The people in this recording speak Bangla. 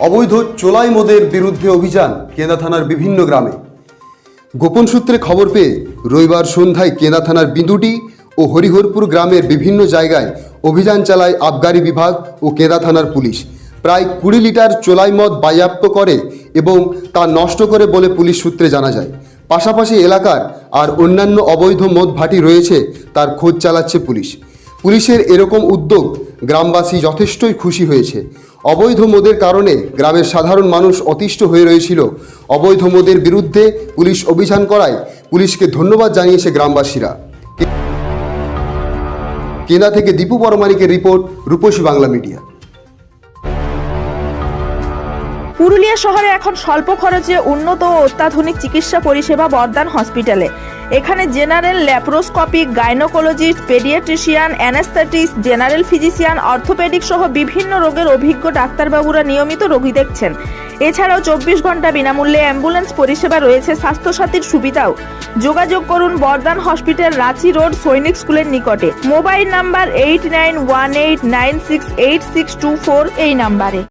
অবৈধ চোলাই মদের বিরুদ্ধে অভিযান কেন্দা থানার বিভিন্ন গ্রামে। গোপন সূত্রে খবর পেয়ে রবিবার সন্ধ্যায় কেন্দা থানার বিন্দুটি ও হরিহরপুর গ্রামের বিভিন্ন জায়গায় অভিযান চালায় আবগারি বিভাগ ও কেন্দা থানার পুলিশ। প্রায় 20 লিটার চোলাই মদ বাজেয়াপ্ত করে এবং তা নষ্ট করে বলে পুলিশ সূত্রে জানা যায়। পাশাপাশি এলাকার আর অন্যান্য অবৈধ মদ ভাটি রয়েছে তার খোঁজ চালাচ্ছে পুলিশ। পুলিশের এরকম উদ্যোগ গ্রামবাসী যথেষ্টই খুশি হয়েছে। অবৈধ মদের কারণে গ্রামের সাধারণ মানুষ অতিষ্ঠ হয়ে রয়েছিল। অবৈধ মদের বিরুদ্ধে পুলিশ অভিযান করায় পুলিশকে ধন্যবাদ জানিয়েছে গ্রামবাসীরা। কেন্দা থেকে দীপু পরমানিকের রিপোর্ট, রূপসী বাংলা মিডিয়া। পুরুলিয়া শহরে এখন স্বল্প খরচে উন্নত ও অত্যাধুনিক চিকিৎসা পরিষেবা বর্দান হসপিটালে। এখানে general, laparoscopic, gynaecologist, paediatrician, anaesthetist, general physician, orthopaedic সহ বিভিন্ন রোগের অভিজ্ঞ ডাক্তারবাবুরা নিয়মিত রোগী দেখছেন। এছাড়াও 24 ঘন্টা বিনামূল্যে অ্যাম্বুলেন্স পরিষেবা রয়েছে, স্বাস্থ্যসাথীর সুবিধাও। যোগাযোগ করুন বর্দান হসপিটাল, রাঁচি রোড, সৈনিক স্কুলের নিকটে। মোবাইল নাম্বার 8918968624 এই নাম্বারে।